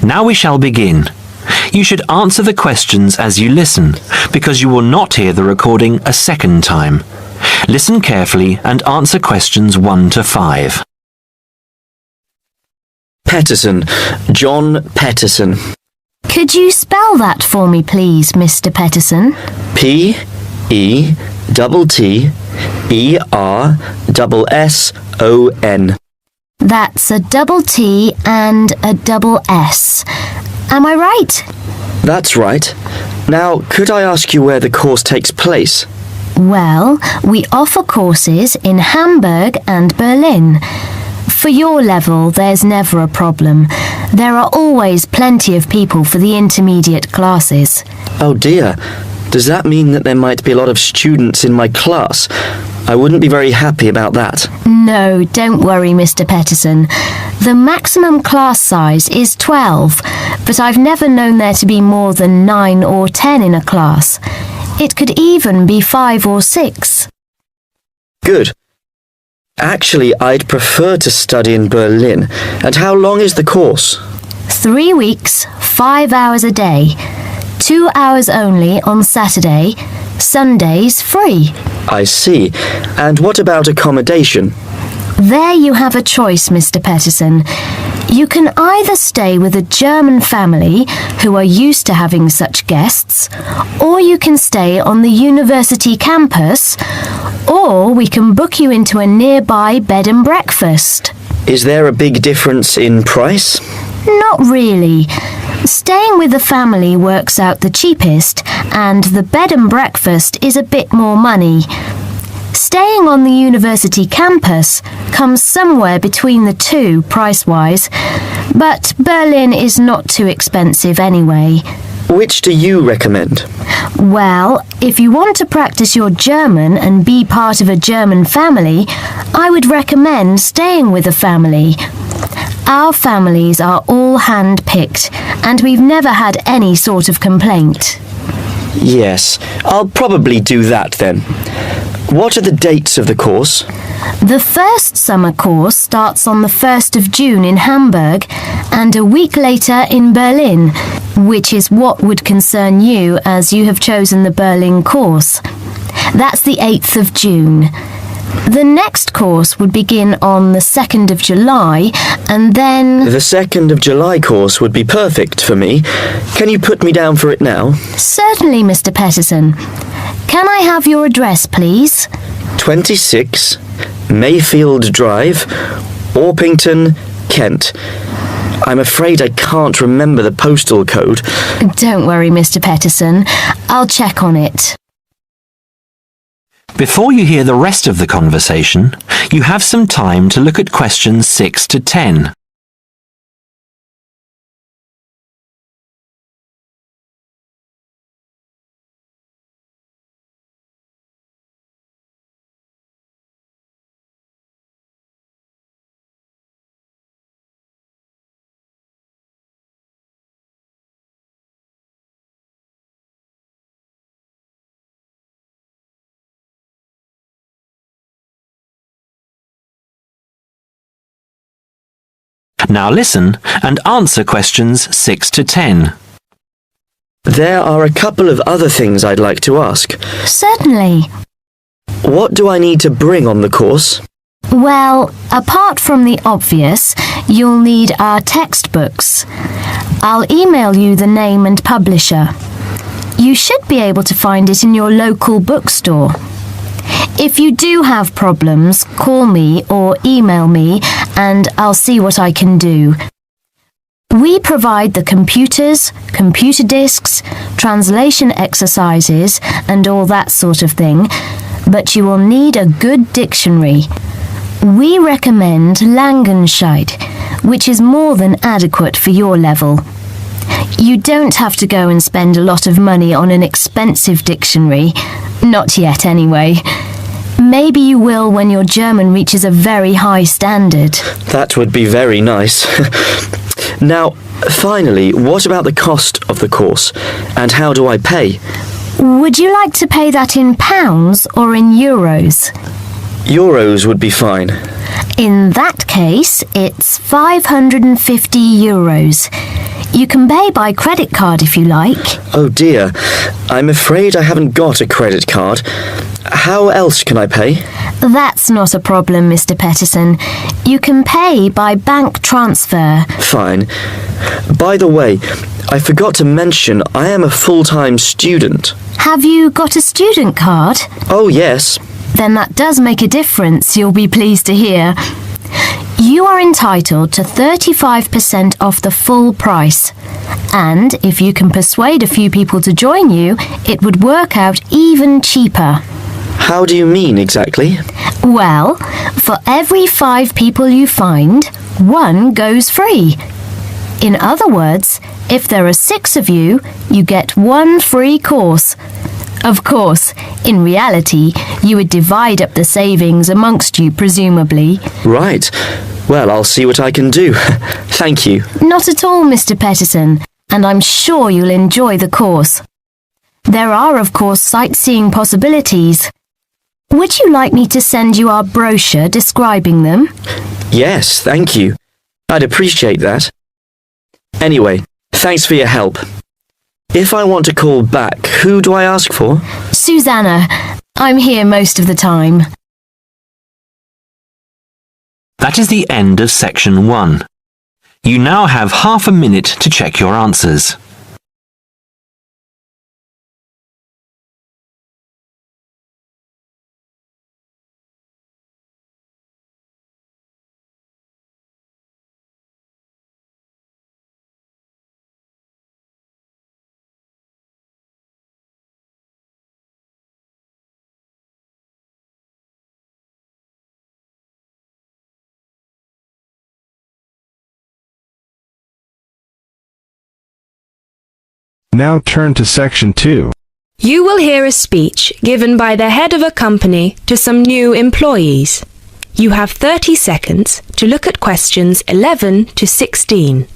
Now we shall begin. You should answer the questions as you listen, because you will not hear the recording a second time. Listen carefully and answer questions 1 to 5. Peterson. John Peterson. Could you spell that for me, please, Mr. Peterson? P-E-T-T-E-R-S-S-O-N. That's a double T and a double S. Am I right? That's right. Now, could I ask you where the course takes place? Well, we offer courses in Hamburg and Berlin. For your level, there's never a problem. There are always plenty of people for the intermediate classes. Oh dear. Does that mean that there might be a lot of students in my class? I wouldn't be very happy about that. No, don't worry, Mr. Peterson. The maximum class size is 12, but I've never known there to be more than 9 or 10 in a class. It could even be 5 or 6. Good. Actually, I'd prefer to study in Berlin. And how long is the course? 3 weeks, 5 hours a day. 2 hours only on Saturday. Sundays free. I see. And what about accommodation? There you have a choice, Mr. Peterson. You can either stay with a German family who are used to having such guests, or you can stay on the university campus, or we can book you into a nearby bed and breakfast. Is there a big difference in price? Not really. Staying with the family works out the cheapest, and the bed and breakfast is a bit more money. Staying on the university campus comes somewhere between the two price-wise, but Berlin is not too expensive anyway. Which do you recommend? Well, if you want to practice your German and be part of a German family, I would recommend staying with a family. Our families are all hand-picked, and we've never had any sort of complaint. Yes, I'll probably do that then. What are the dates of the course? The first summer course starts on the 1st of June in Hamburg and a week later in Berlin, which is what would concern you as you have chosen the Berlin course. That's the 8th of June. The next course would begin on the 2nd of July and then... The 2nd of July course would be perfect for me. Can you put me down for it now? Certainly, Mr. Peterson. Can I have your address, please? 26 Mayfield Drive, Orpington, Kent. I'm afraid I can't remember the postal code. Don't worry, Mr. Peterson. I'll check on it. Before you hear the rest of the conversation, you have some time to look at questions 6 to 10. Now listen and answer questions 6 to 10. There are a couple of other things I'd like to ask. Certainly. What do I need to bring on the course? Well, apart from the obvious, you'll need our textbooks. I'll email you the name and publisher. You should be able to find it in your local bookstore. If you do have problems, call me or email me and I'll see what I can do. We provide the computers, computer disks, translation exercises and all that sort of thing, but you will need a good dictionary. We recommend Langenscheidt, which is more than adequate for your level. You don't have to go and spend a lot of money on an expensive dictionary. Not yet, anyway. Maybe you will when your German reaches a very high standard. That would be very nice. Now, finally, what about the cost of the course? And how do I pay? Would you like to pay that in pounds or in euros? Euros would be fine. In that case, it's 550 euros. You can pay by credit card if you like. Oh dear, I'm afraid I haven't got a credit card. How else can I pay? That's not a problem, Mr. Pettison. You can pay by bank transfer. Fine. By the way, I forgot to mention I am a full-time student. Have you got a student card? Oh yes. Then that does make a difference, you'll be pleased to hear. You are entitled to 35% off the full price. And if you can persuade a few people to join you, it would work out even cheaper. How do you mean exactly? Well, for every 5 people you find, 1 goes free. In other words, if there are 6 of you, you get 1 free course. Of course, in reality, you would divide up the savings amongst you, presumably. Right. Well, I'll see what I can do. Thank you. Not at all, Mr. Pettison, and I'm sure you'll enjoy the course. There are, of course, sightseeing possibilities. Would you like me to send you our brochure describing them? Yes, thank you. I'd appreciate that. Anyway, thanks for your help. If I want to call back, who do I ask for? Susanna, I'm here most of the time. That is the end of section 1. You now have half a minute to check your answers. Now turn to section 2. You will hear a speech given by the head of a company to some new employees. You have 30 seconds to look at questions 11 to 16.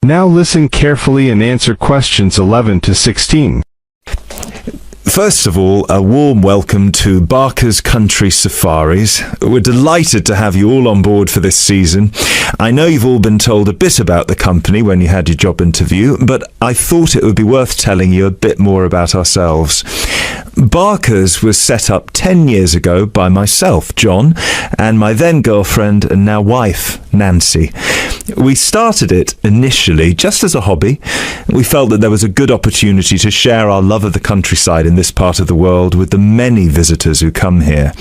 Now listen carefully and answer questions 11 to 16. First of all, a warm welcome to Barker's Country Safaris. We're delighted to have you all on board for this season. I know you've all been told a bit about the company when you had your job interview, but I thought it would be worth telling you a bit more about ourselves. Barker's was set up 10 years ago by myself, John, and my then girlfriend and now wife, Nancy. We started it initially just as a hobby. We felt that there was a good opportunity to share our love of the countryside in this part of the world with the many visitors who come here.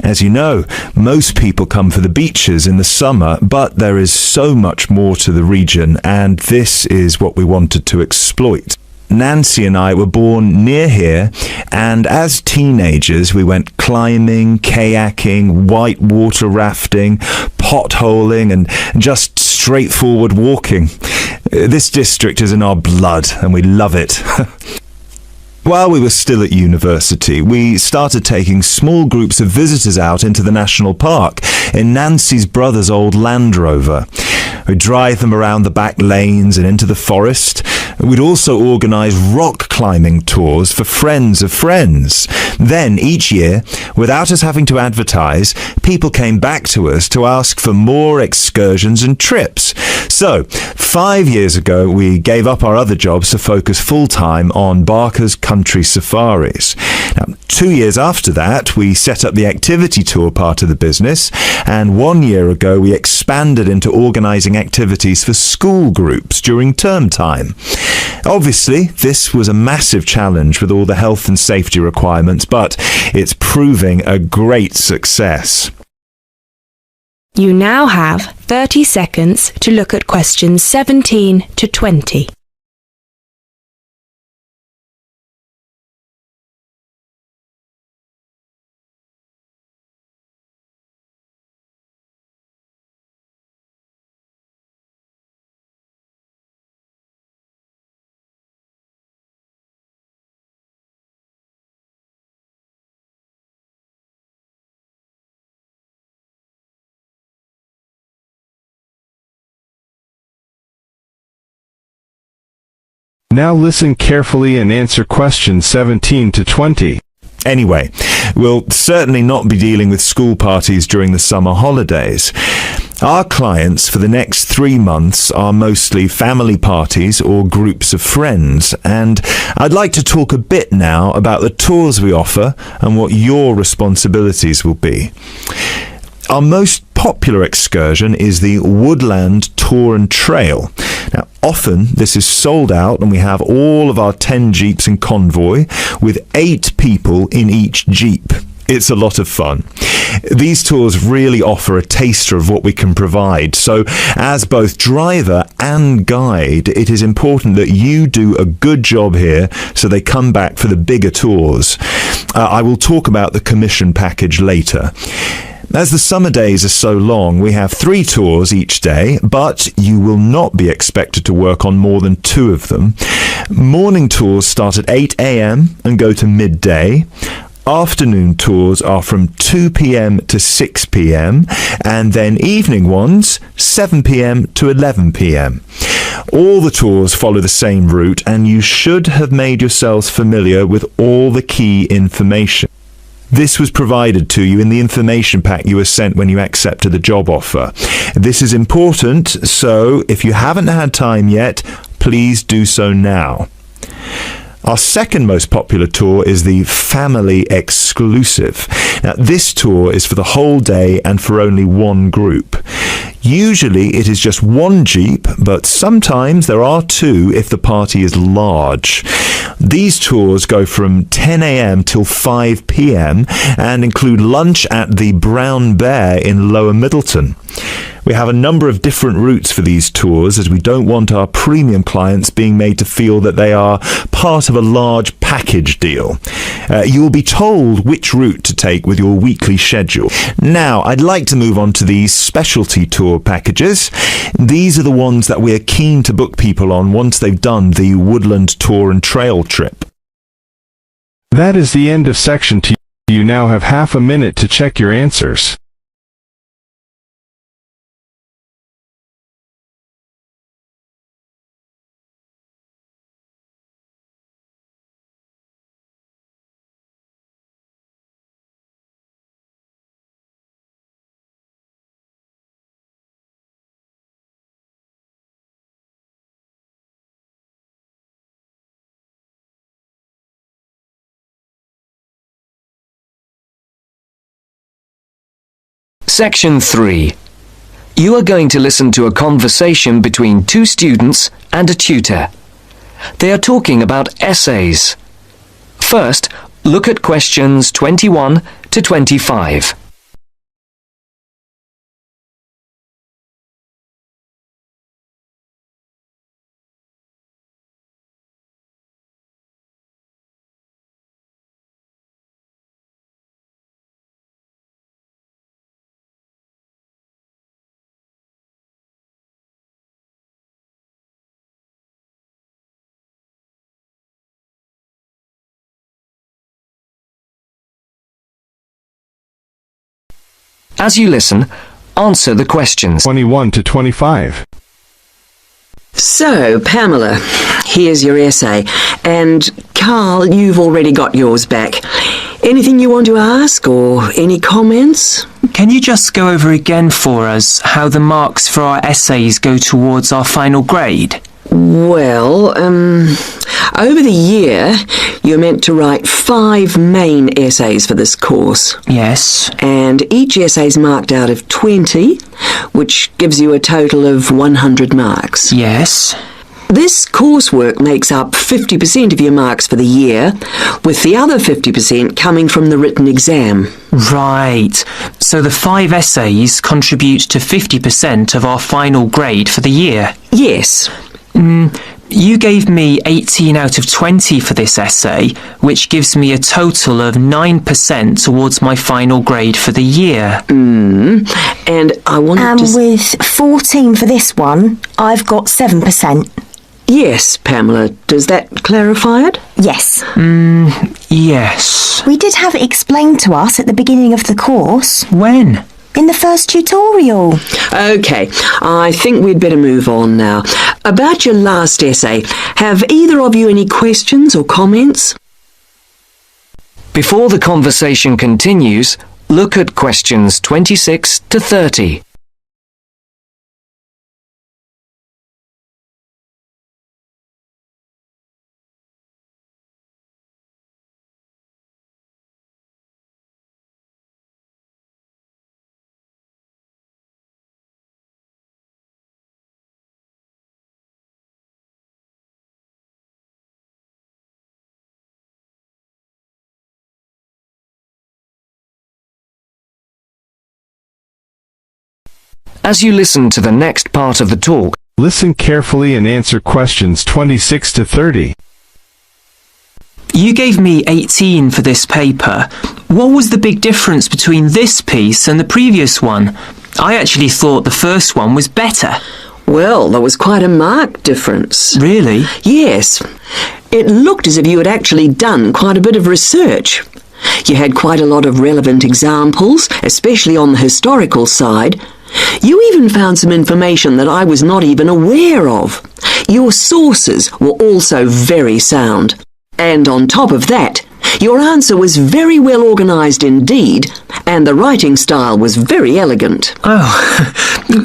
As you know, most people come for the beaches in the summer, but there is so much more to the region, and this is what we wanted to exploit. Nancy and I were born near here, and as teenagers we went climbing, kayaking, whitewater rafting, potholing, and just straightforward walking. This district is in our blood, and we love it. While we were still at university, we started taking small groups of visitors out into the national park in Nancy's brother's old Land Rover. We'd drive them around the back lanes and into the forest. We'd also organise rock climbing tours for friends of friends. Then, each year, without us having to advertise, people came back to us to ask for more excursions and trips. So, 5 years ago, we gave up our other jobs to focus full-time on Barker's Country Safaris. Now, 2 years after that, we set up the activity tour part of the business, and 1 year ago, we expanded into organising activities for school groups during term time. Obviously, this was a massive challenge with all the health and safety requirements, but it's proving a great success. You now have 30 seconds to look at questions 17 to 20. Now listen carefully and answer questions 17 to 20. Anyway, we'll certainly not be dealing with school parties during the summer holidays. Our clients for the next 3 months are mostly family parties or groups of friends, and I'd like to talk a bit now about the tours we offer and what your responsibilities will be. Our most popular excursion is the Woodland Tour and Trail. Now, often this is sold out and we have all of our 10 jeeps in convoy with 8 people in each jeep. It's a lot of fun. These tours really offer a taster of what we can provide. So, as both driver and guide, it is important that you do a good job here so they come back for the bigger tours. I will talk about the commission package later. As the summer days are so long, we have 3 tours each day, but you will not be expected to work on more than 2 of them. Morning tours start at 8 a.m. and go to midday. Afternoon tours are from 2 p.m. to 6 p.m. and then evening ones 7 p.m. to 11 p.m. All the tours follow the same route and you should have made yourselves familiar with all the key information. This was provided to you in the information pack you were sent when you accepted the job offer. This is important, so if you haven't had time yet, please do so now. Our second most popular tour is the Family Exclusive. Now, this tour is for the whole day and for only 1 group. Usually it is just 1 jeep, but sometimes there are 2 if the party is large. These tours go from 10 a.m. till 5 p.m. and include lunch at the Brown Bear in Lower Middleton. We have a number of different routes for these tours as we don't want our premium clients being made to feel that they are part of a large package deal. You will be told which route to take with your weekly schedule. Now, I'd like to move on to these specialty tour packages. These are the ones that we're keen to book people on once they've done the Woodland Tour and Trail trip. That is the end of section 2. You now have half a minute to check your answers. Section 3. You are going to listen to a conversation between 2 students and a tutor. They are talking about essays. First, look at questions 21 to 25. As you listen, answer the questions. 21 to 25. So, Pamela, here's your essay. And, Carl, you've already got yours back. Anything you want to ask or any comments? Can you just go over again for us how the marks for our essays go towards our final grade? Well, over the year, you're meant to write 5 main essays for this course. Yes. And each essay's marked out of 20, which gives you a total of 100 marks. Yes. This coursework makes up 50% of your marks for the year, with the other 50% coming from the written exam. Right. So the 5 essays contribute to 50% of our final grade for the year? Yes. You gave me 18 out of 20 for this essay, which gives me a total of 9% towards my final grade for the year. And I wanted to... with 14 for this one, I've got 7%. Yes, Pamela. Does that clarify it? Yes. Yes. We did have it explained to us at the beginning of the course. When? in the first tutorial. OK, I think we'd better move on now. About your last essay, have either of you any questions or comments? Before the conversation continues, look at questions 26 to 30. As you listen to the next part of the talk, Listen carefully and answer questions 26 to 30. You gave me 18 for this paper. What was the big difference between this piece and the previous one? I actually thought the first one was better. Well, there was quite a marked difference. Really? Yes. It looked as if you had actually done quite a bit of research. You had quite a lot of relevant examples, especially on the historical side. You even found some information that I was not even aware of. Your sources were also very sound. And on top of that, your answer was very well organised indeed, and the writing style was very elegant. Oh,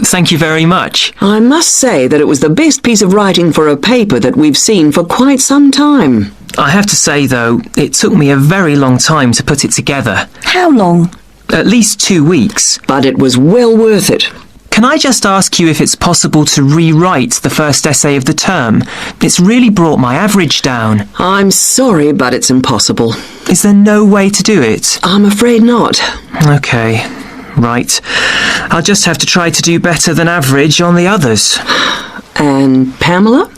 thank you very much. I must say that it was the best piece of writing for a paper that we've seen for quite some time. I have to say, though, it took me a very long time to put it together. How long? At least 2 weeks. But it was well worth it. Can I just ask you if it's possible to rewrite the first essay of the term? It's really brought my average down. I'm sorry, but it's impossible. Is there no way to do it? I'm afraid not. OK, right. I'll just have to try to do better than average on the others. And Pamela?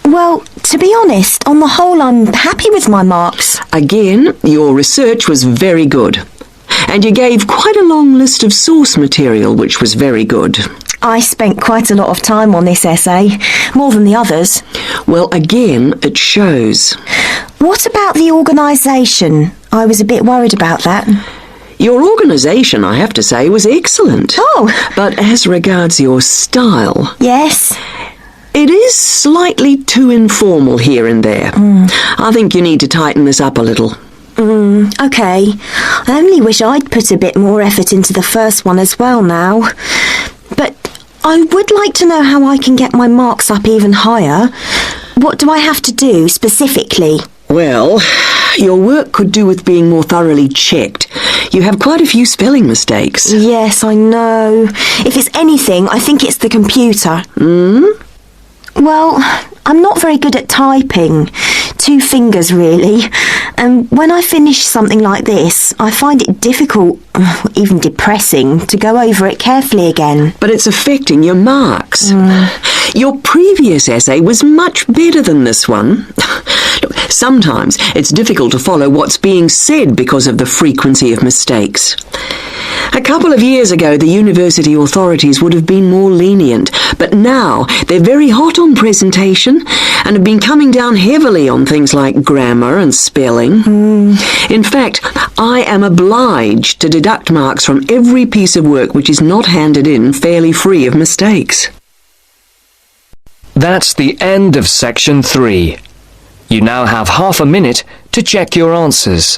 Well, to be honest, on the whole, I'm happy with my marks. Again, your research was very good. And you gave quite a long list of source material, which was very good. I spent quite a lot of time on this essay, more than the others. Well, again, it shows. What about the organisation? I was a bit worried about that. Your organisation, I have to say, was excellent. Oh! But as regards your style... Yes? It is slightly too informal here and there. I think you need to tighten this up a little. OK. I only wish I'd put a bit more effort into the first one as well now. But I would like to know how I can get my marks up even higher. What do I have to do specifically? Well, your work could do with being more thoroughly checked. You have quite a few spelling mistakes. Yes, I know. If it's anything, I think it's the computer. Well, I'm not very good at typing. 2 fingers, really. And when I finish something like this, I find it difficult, even depressing, to go over it carefully again. But it's affecting your marks. Your previous essay was much better than this one. Look, sometimes it's difficult to follow what's being said because of the frequency of mistakes. A couple of years ago, the university authorities would have been more lenient, but now they're very hot on presentation and have been coming down heavily on things like grammar and spelling. In fact, I am obliged to deduct marks from every piece of work which is not handed in fairly free of mistakes. that's the end of section 3. You now have half a minute to check your answers.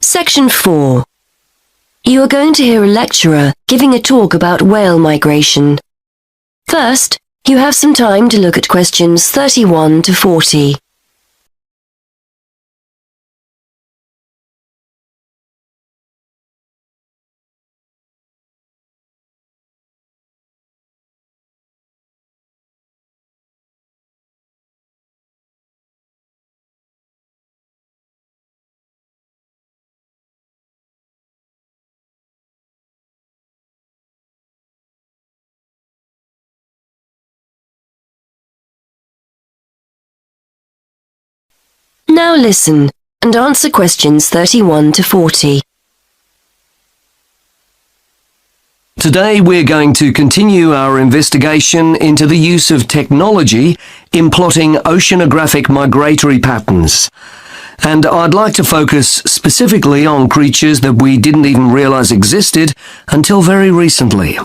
Section 4. You are going to hear a lecturer giving a talk about whale migration. First, you have some time to look at questions 31 to 40. Now listen and answer questions 31 to 40. Today we're going to continue our investigation into the use of technology in plotting oceanographic migratory patterns. And I'd like to focus specifically on creatures that we didn't even realize existed until very recently.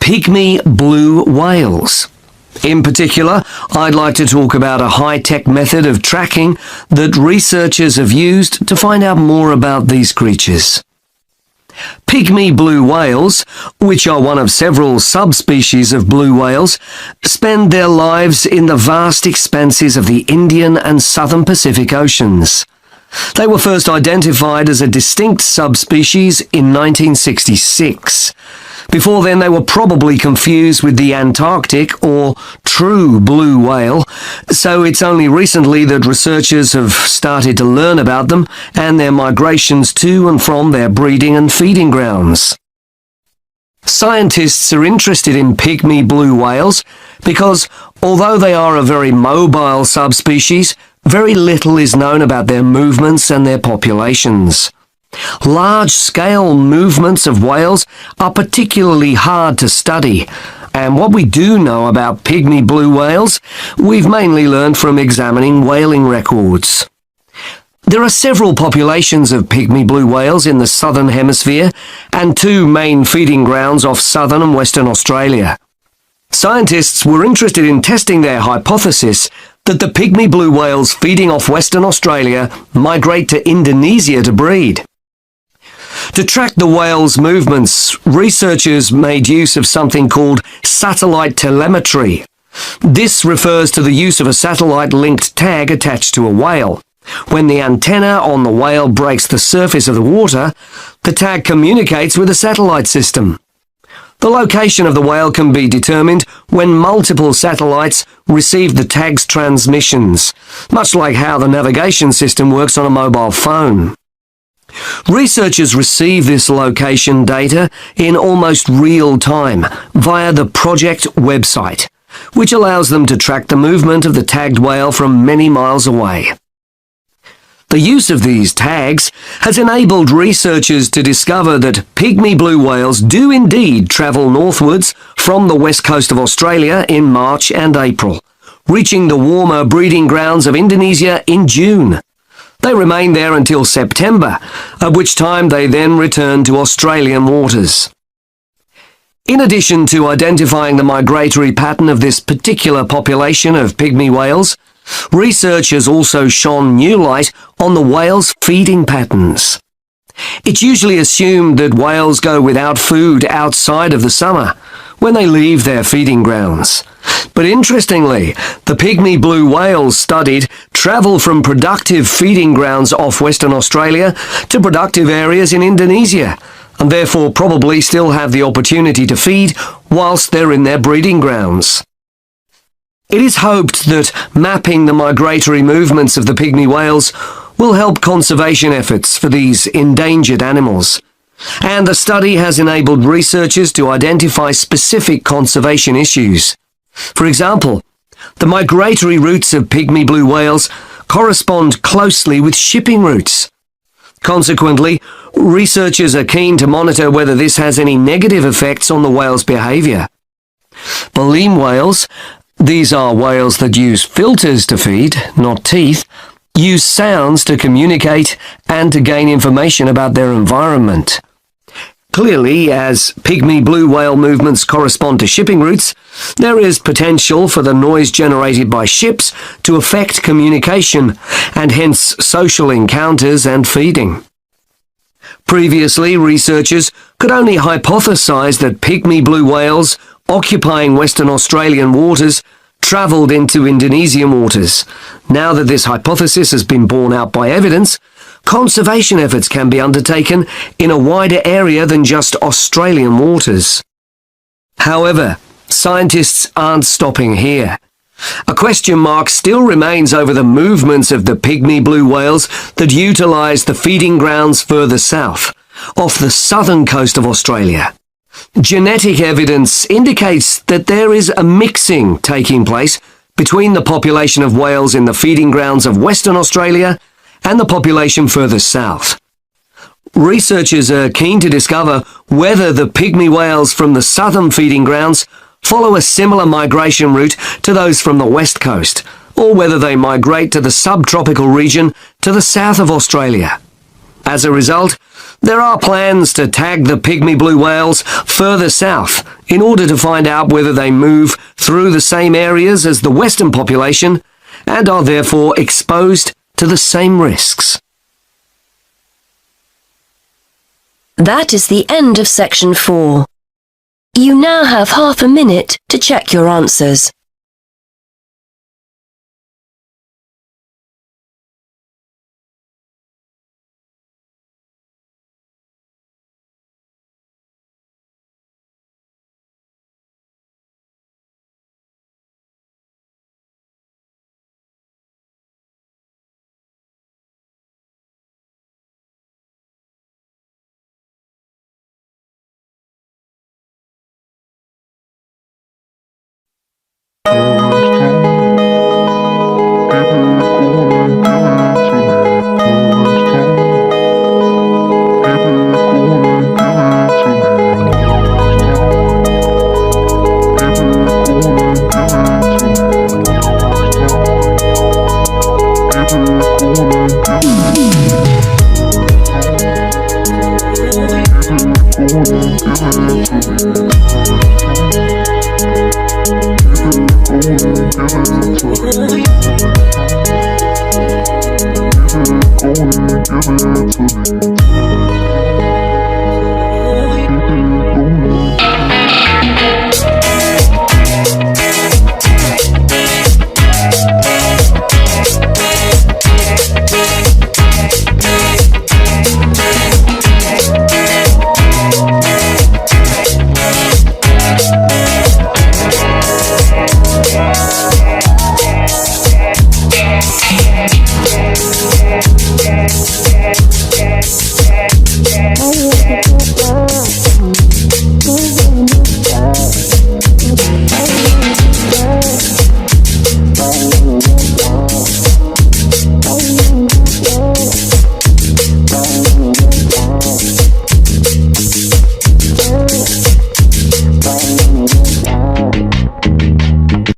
Pygmy blue whales. In particular, I'd like to talk about a high-tech method of tracking that researchers have used to find out more about these creatures. Pygmy blue whales, which are one of several subspecies of blue whales, spend their lives in the vast expanses of the Indian and Southern Pacific Oceans. They were first identified as a distinct subspecies in 1966. Before then, they were probably confused with the Antarctic or true blue whale, so it's only recently that researchers have started to learn about them and their migrations to and from their breeding and feeding grounds. Scientists are interested in pygmy blue whales because, although they are a very mobile subspecies, very little is known about their movements and their populations. Large-scale movements of whales are particularly hard to study, and what we do know about pygmy blue whales, we've mainly learned from examining whaling records. There are several populations of pygmy blue whales in the southern hemisphere and two main feeding grounds off southern and western Australia. Scientists were interested in testing their hypothesis that the pygmy blue whales feeding off Western Australia migrate to Indonesia to breed. To track the whales' movements, researchers made use of something called satellite telemetry. This refers to the use of a satellite-linked tag attached to a whale. When the antenna on the whale breaks the surface of the water, the tag communicates with the satellite system. The location of the whale can be determined when multiple satellites receive the tag's transmissions, much like how the navigation system works on a mobile phone. Researchers receive this location data in almost real time via the project website, which allows them to track the movement of the tagged whale from many miles away. The use of these tags has enabled researchers to discover that pygmy blue whales do indeed travel northwards from the west coast of Australia in March and April, reaching the warmer breeding grounds of Indonesia in June. They remain there until September, at which time they then return to Australian waters. In addition to identifying the migratory pattern of this particular population of pygmy whales, research has also shone new light on the whales' feeding patterns. It's usually assumed that whales go without food outside of the summer, when they leave their feeding grounds. But interestingly, the pygmy blue whales studied travel from productive feeding grounds off Western Australia to productive areas in Indonesia, and therefore probably still have the opportunity to feed whilst they're in their breeding grounds. It is hoped that mapping the migratory movements of the pygmy whales will help conservation efforts for these endangered animals. And the study has enabled researchers to identify specific conservation issues. For example, the migratory routes of pygmy blue whales correspond closely with shipping routes. Consequently, researchers are keen to monitor whether this has any negative effects on the whale's behaviour. Baleen whales, these are whales that use filters to feed, not teeth, use sounds to communicate and to gain information about their environment. Clearly, as pygmy blue whale movements correspond to shipping routes, there is potential for the noise generated by ships to affect communication and hence social encounters and feeding. Previously, researchers could only hypothesize that pygmy blue whales occupying Western Australian waters travelled into Indonesian waters. Now that this hypothesis has been borne out by evidence, conservation efforts can be undertaken in a wider area than just Australian waters. However, scientists aren't stopping here. A question mark still remains over the movements of the pygmy blue whales that utilise the feeding grounds further south, off the southern coast of Australia. Genetic evidence indicates that there is a mixing taking place between the population of whales in the feeding grounds of Western Australia and the population further south. Researchers are keen to discover whether the pygmy whales from the southern feeding grounds follow a similar migration route to those from the west coast, or whether they migrate to the subtropical region to the south of Australia. As a result, there are plans to tag the pygmy blue whales further south in order to find out whether they move through the same areas as the western population and are therefore exposed to the same risks. That is the end of section 4. You now have half a minute to check your answers. Give it to me.